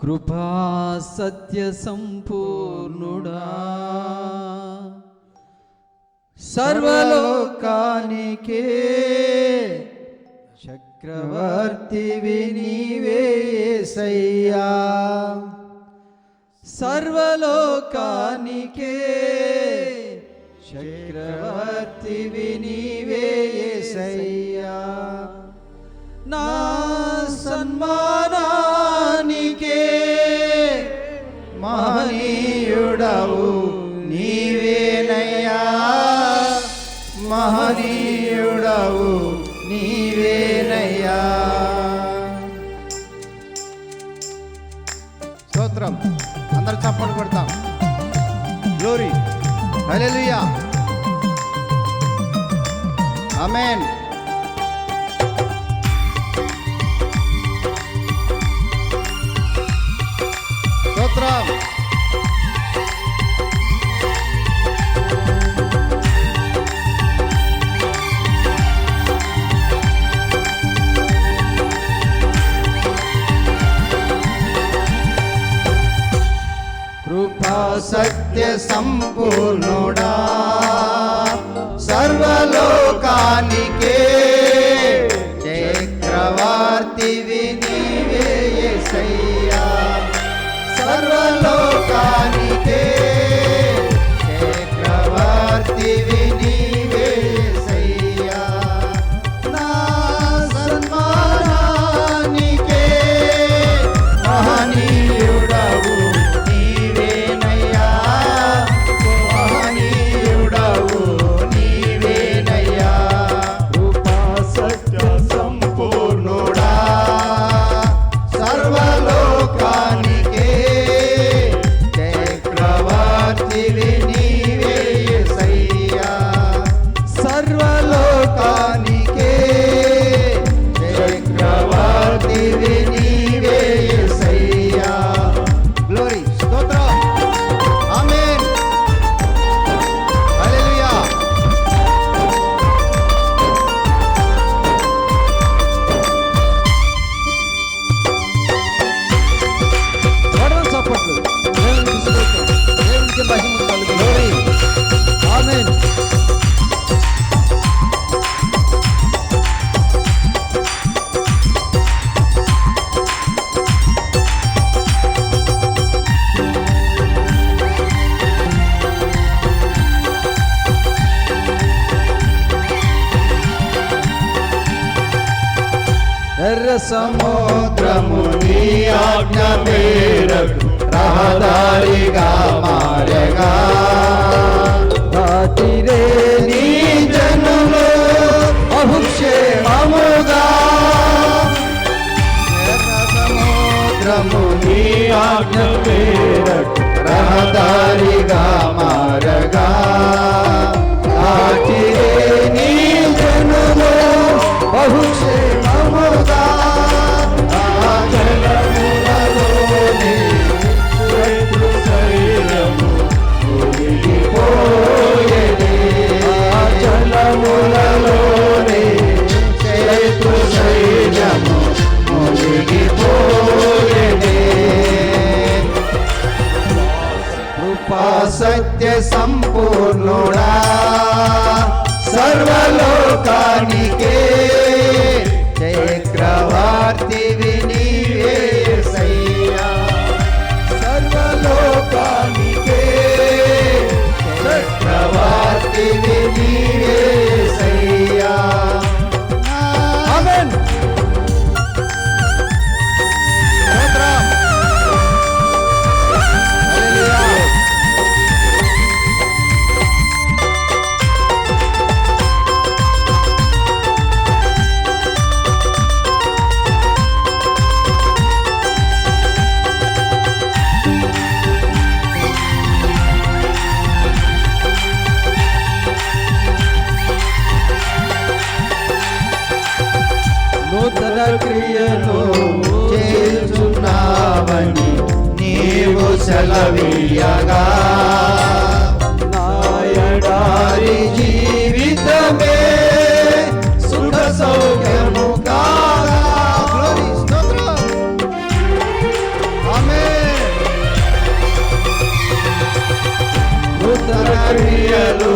కృపా సత్య సంపూర్ణుడా, సర్వలోకానికే చక్రవర్తివి నీవే యేసయ్యా. సర్వలోకానికే చక్రవర్తివి నీవే యేసయ్యా. నా సన్మానానికే మహనీయుడవు నీవేనయ్యా, మహనీయుడవు నీవేనయ్యా. స్తోత్రం. అందరూ చప్పట్లు కొడతాం. గ్లోరీ, హల్లెలూయా, ఆమేన్. స్తోత్రం. కృపా సత్య సంపూర్ణుడా, సర్వలోకానికే చక్రవర్తివి నీవే యేసయ్యా. సర్వలోకానికే చక్రవర్తివి నీవే యేసయ్యా. నా సన్మానానికే మహనీయుడవు నీవేనయ్యా, మహనీయుడవు నీవేనయ్యా. కృపా సత్య సంపూర్ణుడా, సర్వలోకానికే చక్రవర్తివి నీవే యేసయ్యా. సర్వలోకానికే చక్రవర్తివి నీవే యేసయ్యా. గ్లోరీ, స్తోత్రం, ఆమేన్, హల్లెలూయా. కొడవలి చప్పట్లు. దేవునికి స్తోత్రం, దేవునికి మహిమ కలుగును. గ్లోరీ, ఆమేన్. ఎర్ర సముద్రము నీ ఆజ్ఞ మేరకు రహదారిగా మారగా, దాటిరే నీ జనులు బహుక్షేమముగా. ఎర్ర సముద్రము నీ ఆజ్ఞ మేరకు రహదారిగా మారగా, దాటిరే నీ జనులు బహుక్షేమముగా. ఆ జలములలోనే శత్రు సైన్యము మునిగిపోయేనే. ఆ జలములలోనే శత్రు సైన్యము మునిగిపోయేనే. కృపా సత్య సంపూర్ణుడా, సర్వలోకానికే చక్రవర్తివి నీవే యేసయ్యా. సర్వలోకానికే చక్రవర్తివి నీవే యేసయ్యా. ఆమేన్. స్తోత్రం, హల్లెలూయా. నూతన క్రియను చేస్తున్నావని నీవు సెలవీయగా, నాయడారి జీవితమే సుఖ సౌఖ్యము కాగా. గ్లోరీ, స్తోత్రం, ఆమేన్. క్రియలు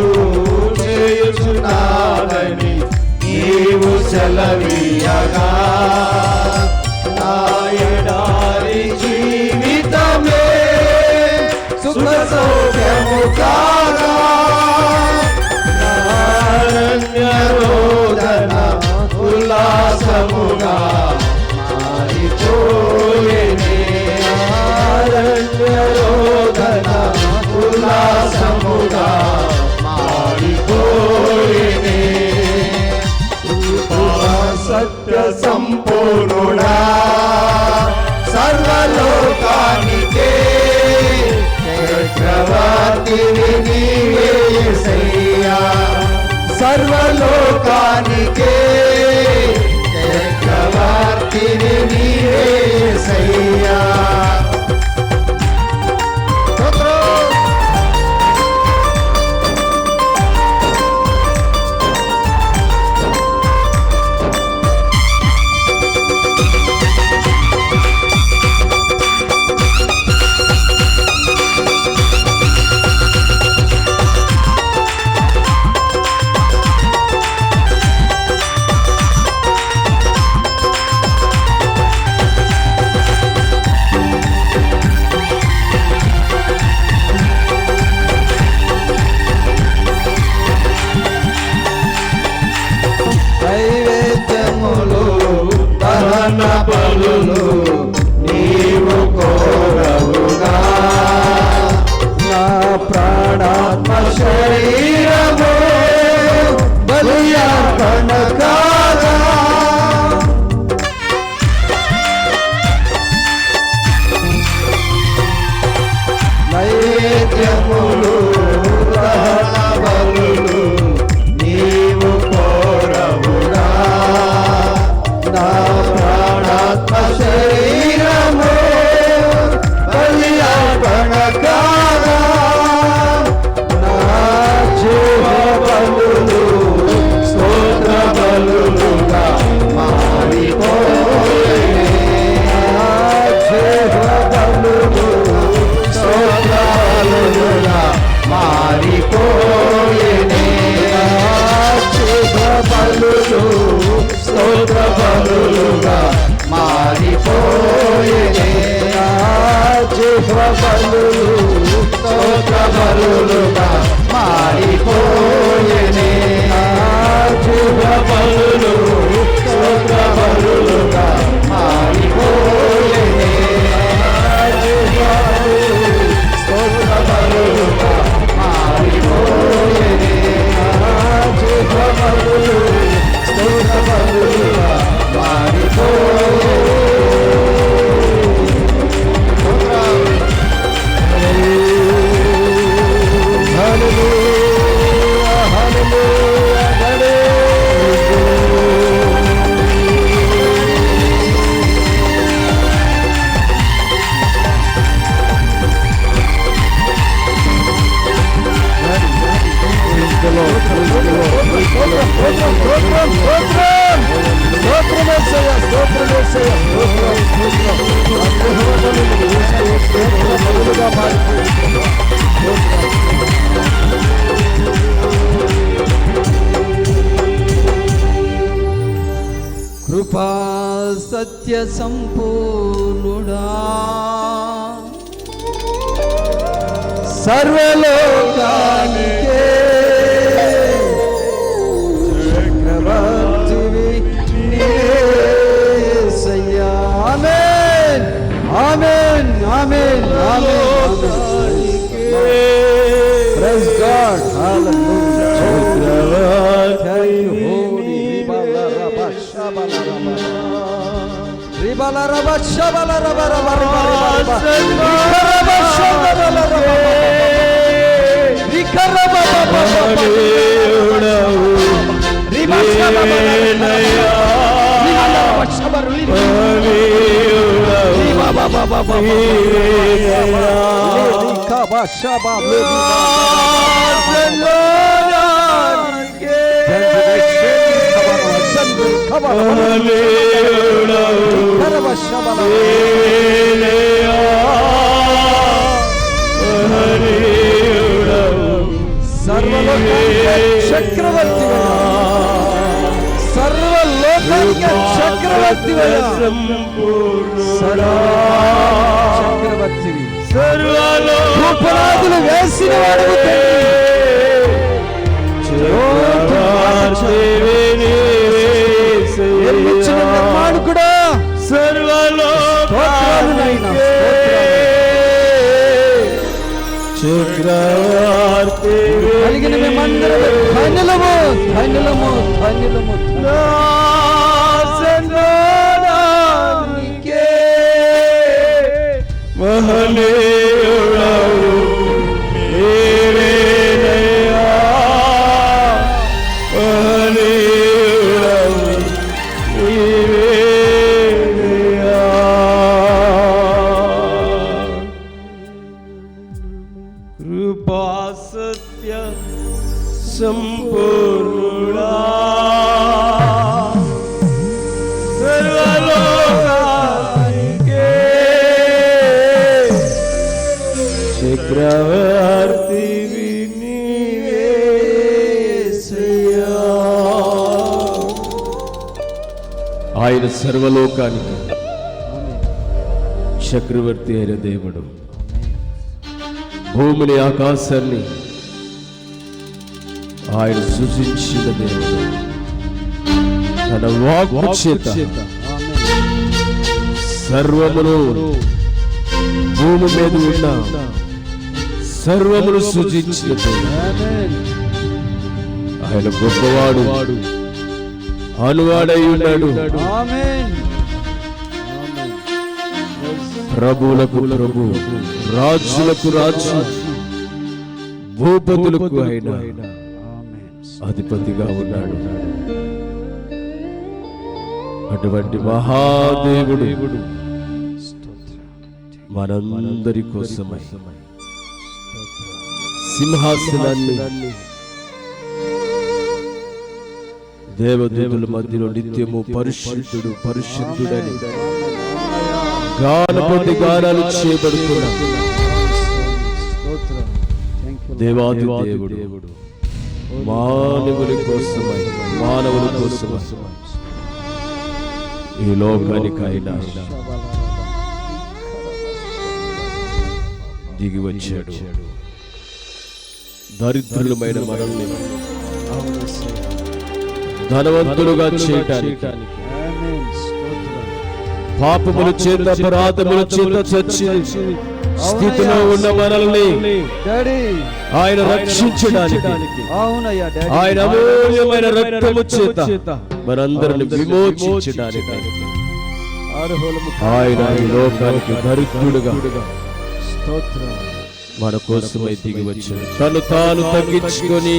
చేయుచున్నానని నీవు సెలవీయగా నా ఎడారి జీవితమే సుఖ సౌఖ్యము కాగా నారణ్య రోదన ఉల్లాసముగా మారిపోయేనే నారణ్య రోదన ఉల్లాసముగా మారిపోయేనే సత్య సంపూర్ణుడా సర్వలోకానికే చక్రవర్తివి నీవే యేసయ్యా సర్వలోకానికే చక్రవర్తివి నీవే యేసయ్యా నైవేద్యములు దహన బలులు నీవు కోరవుగా నా ప్రాణాత్మ శరీరము బలియార్పణ కాగా నైవేద్యములు దహన బలులు నీవు కోరవుగా నా ప్రాణాత్మ శరీరము బలియార్పణ కాగా నా జీవ బలులు స్తోత్ర బలులుగా మారిపోయేనే నా జీవ బలులు స్తోత్ర బలులుగా మారిపోయేనే నా జీవ బలులు స్తోత్ర బలులుగా మారిపోయేనే నా జీవ బలులు స్తోత్ర బలులుగా మారిపోయేనే నా జీవ బలులు స్తోత్ర బలులుగా మారిపోయేనే నా జీవ బలులు స్తోత్ర బలులుగా మారిపోయేనే నా జీవ బలులు స్తోత్ర బలులుగా మారిపోయేనే హల్లెలూయా హల్లెలూయా కృపా సత్య సంపూర్ణుడా సర్వలోకానికే చక్రవర్తివి నీవే యేసయ్యా amen amen amen amen praise God hallelujah thank you holy రిబాల రబ షబల రబ రబ రబ రబ షబల రబ రికరబ బబ రిబా షబల రిబా షబల రిబా బబ బబ రికబా షబల కర్తవి, పునాదులు వేసిన వాడవు నిర్మించిన నిర్మాణకుడా, స్తోత్రాలు నాయనా, చక్రవర్తి కలిగిన మేమందరం ధన్యులము ధన్యులము ధన్యులము. సంతానానికే మహనీయుడవు నీవేనయ్యా, మహనీయుడవు నీవేనయ్యా. కృపా సత్య సంపూర్ణుడా, సర్వలోకానికే చక్రవర్తివి నీవేసయ్యా. ఆయన సర్వలోకానికి చక్రవర్తి అయిన దేవుడు. భూమిని ఆకాశాన్ని ఆయన సృజించిన దేవుడు. తన వాక్కు చేత సర్వమును, భూమి మీద ఉన్న సర్వమును సృజించిన దేవుడు. ఆయన గొప్పవాడు, అనువాడై ఉన్నాడు. ఆమేన్. ప్రభువులకు ప్రభు, రాజులకు రాజు, భూపతులకు ఆయన అధిపతిగా ఉన్నాడు. అటువంటి మహాదేవుడు మనందరి కోసమై సింహాసనాన్ని దేవదేవుల మధ్యలో నిత్యము పరిశుద్ధుడు పరిశుద్ధుడని గానపతి గానాలు చేయబడుతున్నాడు. దేవాది దేవుడు మానవుల కోసమై, మానవుల కోసమై ఈ లోకానికి ఆయన దిగి వచ్చాడు. దరిద్రులమైన మనల్ని ధనవంతులుగా చేయటానికి, పాపముల చేత అపరాధముల చేత చచ్చి స్థితిలో ఉన్న మనల్ని ఆయన రక్షించడానికి, ఆయన అమూల్యమైన రక్తము చేత మనందరిని విమోచించడానికి ఆయన ఈ లోకానికి దరిద్రుడుగా మన కోసమై దిగి వచ్చాడు. తను తాను తగ్గించుకొని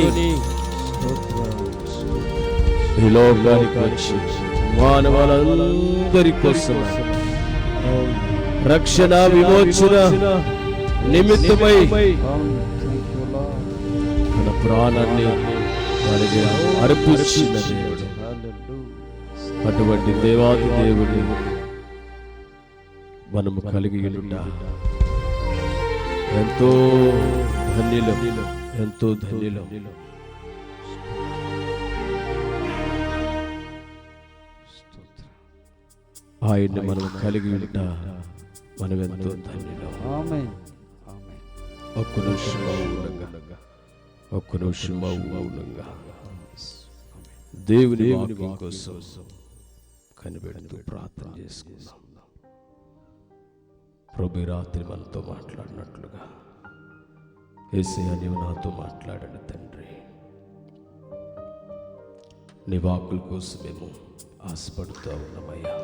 ఈ లోకానికి వచ్చి మానవులందరి కోసం రక్షణ విమోచన నిమిత్తమై తన ప్రాణాన్ని మనకి అర్పించిన దేవుడు. అటువంటి దేవాది దేవుడిని మనము కలిగి ఉండ ఎంతో ధన్యులం, ఎంతో ధన్యులం. ఆయన్ని మనం కలిగి ఉంటా మనం ఎంతో ధన్యులం. ఒక్క నిమిషం మౌనంగా దేవుని వాక్యం కోసం కనిపెడుతూ ప్రార్థన చేసుకుందాం. ప్రభు రాత్రి మనతో మాట్లాడినట్లుగా యేసయ్య నీవు నాతో మాట్లాడండి తండ్రి. నీ వాక్కుల కోసం మేము ఆశపడుతూ ఉన్నామయ్యా.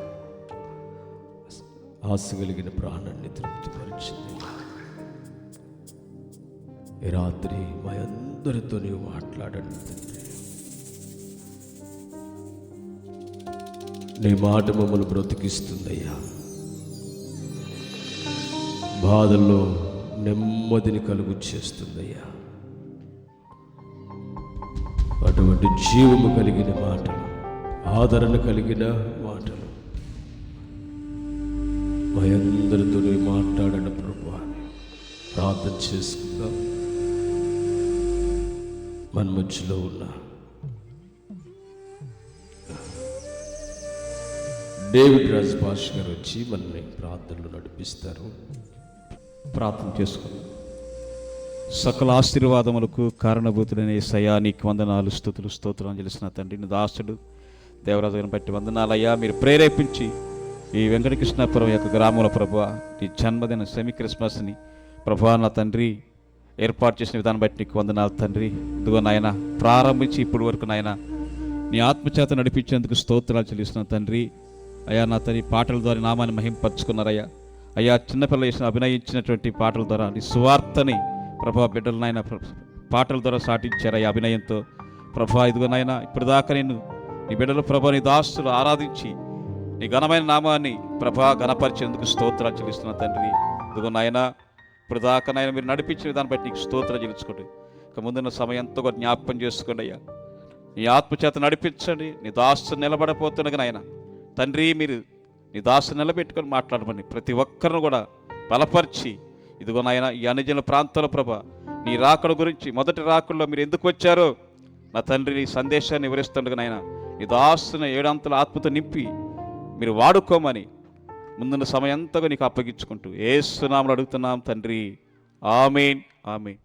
ఆశ కలిగిన ప్రాణాన్ని తృప్తిపరిచింది. ఈ రాత్రి మా అందరితో నీవు మాట్లాడండి తండ్రి. నీ మాట మమ్మల్ని బ్రతికిస్తుందయ్యా. బాధల్లో నెమ్మదిని కలుగు చేస్తుందయ్యా. అటువంటి జీవము కలిగిన మాటలు, ఆదరణ కలిగిన మాటలు మా అందరితో మాట్లాడండి ప్రభు అని ప్రార్థన చేసుకుందాం. మన మధ్యలో ఉన్న డేవిడ్ రాజ్ పాష్ గారు వచ్చి మనల్ని ప్రార్థనలు నడిపిస్తారు. ప్రార్థన చేసుకుందాం. సకల ఆశీర్వాదములకు కారణభూతుడైన యేసయ్యా నీకు వందనాలు, స్తుతులు, స్తోత్రం చెల్లిస్తున్న తండ్రి. నీ దాసుడు దేవరాజుని బట్టి వందనాలయ్యా. మీరు ప్రేరేపించి ఈ వెంకటకృష్ణాపురం యొక్క గ్రామంలో ప్రభువా నీ జన్మదిన సెమీ క్రిస్మస్ని ప్రభువా నా తండ్రి ఏర్పాటు చేసిన విధానం బట్టి నీకు వందనాలు తండ్రి. ఇదిగో నాయన ప్రారంభించి ఇప్పటి వరకు నాయన నీ ఆత్మచేత నడిపించేందుకు స్తోత్రాలు చెల్లిస్తున్న తండ్రి. అయ్యా నా తండ్రి పాటల ద్వారా నామాన్ని మహింపరుచుకున్నారయ్యా. అయ్యా చిన్నపిల్లలు చేసిన అభినయించినటువంటి పాటల ద్వారా నీ సువార్తని ప్రభా బిడ్డలు నాయన పాటల ద్వారా సాటించారయ్యా అభినయంతో. ప్రభా ఇదిగో నాయన ఇప్పటిదాకా నేను నీ బిడ్డలు ప్రభా నీ దాసులు ఆరాధించి నీ ఘనమైన నామాన్ని ప్రభా ఘనపరిచేందుకు స్తోత్రాలు చెల్లిస్తున్న తండ్రి. ఇదిగో నాయన ఇప్పటిదాకా నాయన మీరు నడిపించిన విధానం బట్టి నీకు స్తోత్రాలు చెల్లించుకోండి. ఇక ముందున్న సమయం ఎంతో జ్ఞాపకం చేసుకోండి అయ్యా. నీ ఆత్మచేత నడిపించండి. నీ దాసు నిలబడపోతున్నగా నాయన తండ్రి మీరు నీ దాసు నిలబెట్టుకొని మాట్లాడమని ప్రతి ఒక్కరిని కూడా బలపరిచి ఇదిగో నాయన ఈ అన్యజనుల ప్రాంతాల ప్రభా నీ రాకడ గురించి మొదటి రాకడలో మీరు ఎందుకు వచ్చారో నా తండ్రి నీ సందేశాన్ని వివరిస్తుండగా నాయన నీ దాసుని ఏడంతల ఆత్మతో నింపి మీరు వాడుకోమని ముందున్న సమయం అంతగా నీకు అప్పగించుకుంటూ యేసు నామములో అడుగుతున్నాం తండ్రి. ఆమేన్, ఆమేన్.